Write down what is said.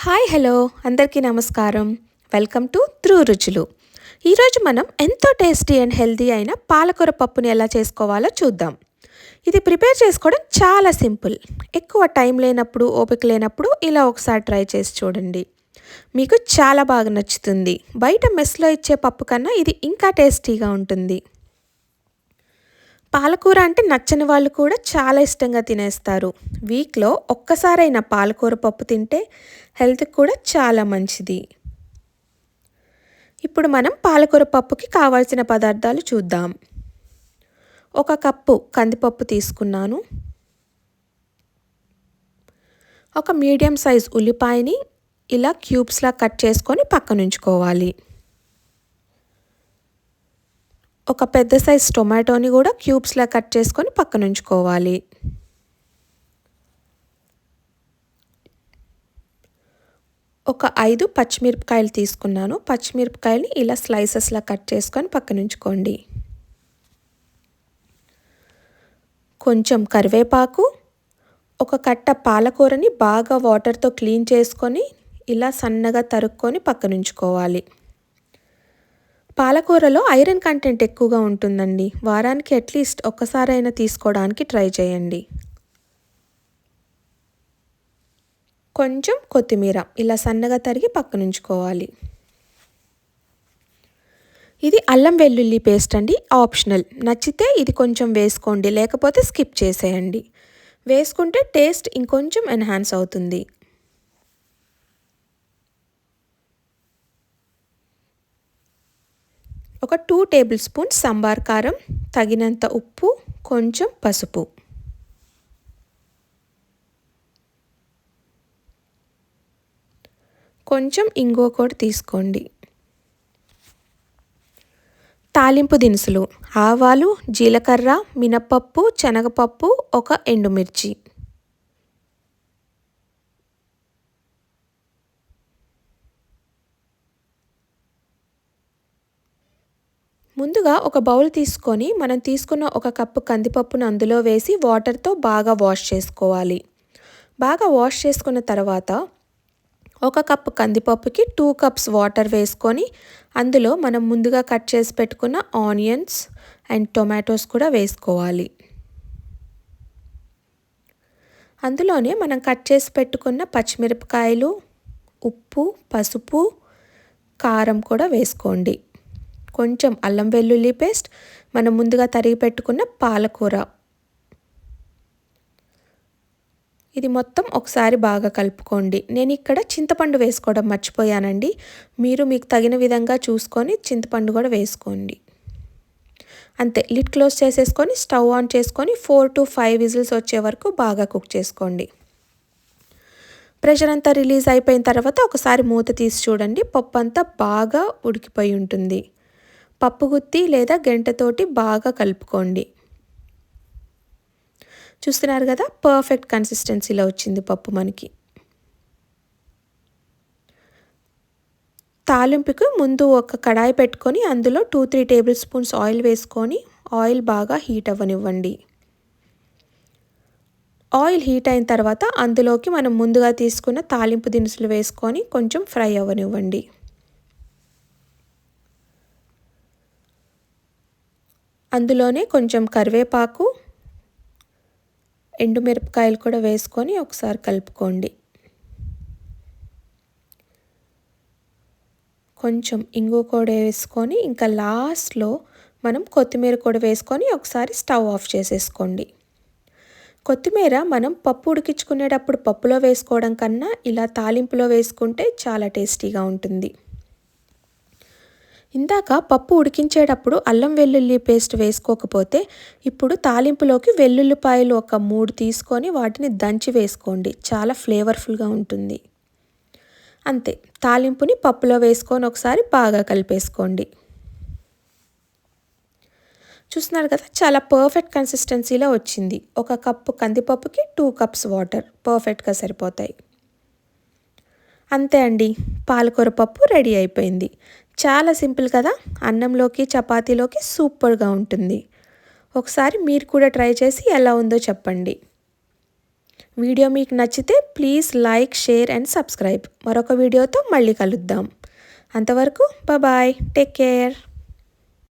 Hi hello అందరికీ నమస్కారం. Welcome to ధ్రువ రుచులు. ఈరోజు మనం ఎంతో టేస్టీ అండ్ హెల్తీ అయిన పాలకూర పప్పుని ఎలా చేసుకోవాలో చూద్దాం. ఇది ప్రిపేర్ చేసుకోవడం చాలా సింపుల్. ఎక్కువ టైం లేనప్పుడు, ఓపిక లేనప్పుడు ఇలా ఒకసారి ట్రై చేసి చూడండి. మీకు చాలా బాగా నచ్చుతుంది. బయట మెస్లో ఇచ్చే పప్పు కన్నా ఇది ఇంకా టేస్టీగా ఉంటుంది. పాలకూర అంటే నచ్చని వాళ్ళు కూడా చాలా ఇష్టంగా తినేస్తారు. వీక్లో ఒక్కసారైనా పాలకూర పప్పు తింటే హెల్త్కి కూడా చాలా మంచిది. ఇప్పుడు మనం పాలకూర పప్పుకి కావాల్సిన పదార్థాలు చూద్దాం. 1 కప్పు కందిపప్పు తీసుకున్నాను. 1 మీడియం సైజ్ ఉల్లిపాయని ఇలా క్యూబ్స్లా కట్ చేసుకొని పక్కనుంచుకోవాలి. 1 పెద్ద సైజ్ టొమాటోని కూడా క్యూబ్స్లా కట్ చేసుకొని పక్కనుంచుకోవాలి. 5 పచ్చిమిరపకాయలు తీసుకున్నాను. పచ్చిమిరపకాయని ఇలా స్లైసెస్లా కట్ చేసుకొని పక్కనుంచుకోండి. కొంచెం కరివేపాకు, 1 కట్ట పాలకూరని బాగా వాటర్తో క్లీన్ చేసుకొని ఇలా సన్నగా తరుక్కొని పక్కనుంచుకోవాలి. పాలకూరలో ఐరన్ కంటెంట్ ఎక్కువగా ఉంటుందండి. వారానికి అట్లీస్ట్ ఒక్కసారైనా తీసుకోవడానికి ట్రై చేయండి. కొంచెం కొత్తిమీర ఇలా సన్నగా తరిగి పక్కనుంచుకోవాలి. ఇది అల్లం వెల్లుల్లి పేస్ట్ అండి, ఆప్షనల్. నచ్చితే ఇది కొంచెం వేసుకోండి, లేకపోతే స్కిప్ చేసేయండి. వేసుకుంటే టేస్ట్ ఇంకొంచెం ఎన్హాన్స్ అవుతుంది. ఒక 2 టేబుల్ స్పూన్స్ సాంబార్ కారం, తగినంత ఉప్పు, కొంచెం పసుపు. కొంచెం ఇంగువ కూడా తీసుకోండి. తాలింపు దినుసులు: ఆవాలు, జీలకర్ర, మినపప్పు, శనగపప్పు, 1 ఎండుమిర్చి. ముందుగా ఒక బౌల్ తీసుకొని మనం తీసుకున్న 1 కప్పు కందిపప్పును అందులో వేసి వాటర్తో బాగా వాష్ చేసుకోవాలి. బాగా వాష్ చేసుకున్న తర్వాత 1 కప్పు కందిపప్పుకి 2 కప్స్ వాటర్ వేసుకొని అందులో మనం ముందుగా కట్ చేసి పెట్టుకున్న ఆనియన్స్ అండ్ టొమాటోస్ కూడా వేసుకోవాలి. అందులోనే మనం కట్ చేసి పెట్టుకున్న పచ్చిమిరపకాయలు, ఉప్పు, పసుపు, కారం కూడా వేసుకోండి. కొంచెం అల్లం వెల్లుల్లి పేస్ట్, మనం ముందుగా తరిగి పెట్టుకున్న పాలకూర. ఇది మొత్తం ఒకసారి బాగా కలుపుకోండి. నేను ఇక్కడ చింతపండు వేసుకోవడం మర్చిపోయానండి. మీరు మీకు తగిన విధంగా చూసుకొని చింతపండు కూడా వేసుకోండి. అంతే, లిడ్ క్లోజ్ చేసేసుకొని స్టవ్ ఆన్ చేసుకొని 4 to 5 విజిల్స్ వచ్చే వరకు బాగా కుక్ చేసుకోండి. ప్రెషర్ అంతా రిలీజ్ అయిపోయిన తర్వాత ఒకసారి మూత తీసి చూడండి. పప్పు అంతా బాగా ఉడికిపోయి ఉంటుంది. పప్పు గుత్తి లేదా గెంటతోటి బాగా కలుపుకోండి. చూస్తున్నారు కదా, పర్ఫెక్ట్ కన్సిస్టెన్సీలో వచ్చింది పప్పు మనకి. తాలింపుకు ముందు ఒక కడాయి పెట్టుకొని అందులో 2-3 టేబుల్ స్పూన్స్ ఆయిల్ వేసుకొని ఆయిల్ బాగా హీట్ అవ్వనివ్వండి. ఆయిల్ హీట్ అయిన తర్వాత అందులోకి మనం ముందుగా తీసుకున్న తాలింపు దినుసులు వేసుకొని కొంచెం ఫ్రై అవ్వనివ్వండి. అందులోనే కొంచెం కరివేపాకు, ఎండుమిరపకాయలు కూడా వేసుకొని ఒకసారి కలుపుకోండి. కొంచెం ఇంగువ కూడా వేసుకొని ఇంకా లాస్ట్లో మనం కొత్తిమీర కూడా వేసుకొని ఒకసారి స్టవ్ ఆఫ్ చేసేసుకోండి. కొత్తిమీర మనం పప్పు ఉడికించుకునేటప్పుడు పప్పులో వేసుకోవడం కన్నా ఇలా తాలింపులో వేసుకుంటే చాలా టేస్టీగా ఉంటుంది. ఇందాక పప్పు ఉడికించేటప్పుడు అల్లం వెల్లుల్లి పేస్ట్ వేసుకోకపోతే ఇప్పుడు తాలింపులోకి వెల్లుల్లిపాయలు ఒక 3 తీసుకొని వాటిని దంచి వేసుకోండి. చాలా ఫ్లేవర్ఫుల్గా ఉంటుంది. అంతే, తాలింపుని పప్పులో వేసుకొని ఒకసారి బాగా కలిపేసుకోండి. చూస్తున్నారు కదా, చాలా పర్ఫెక్ట్ కన్సిస్టెన్సీలో వచ్చింది. 1 కప్పు కందిపప్పుకి 2 కప్స్ వాటర్ పర్ఫెక్ట్గా సరిపోతాయి. అంతే అండి, పాలకూర పప్పు రెడీ అయిపోయింది. చాలా సింపుల్ కదా, అన్నంలోకి చపాతీలోకి సూపర్గా ఉంటుంది. ఒకసారి మీరు కూడా ట్రై చేసి ఎలా ఉందో చెప్పండి. వీడియో మీకు నచ్చితే please like, share and subscribe. మరొక వీడియోతో మళ్ళీ కలుద్దాం. అంతవరకు బాయ్, టేక్ కేర్.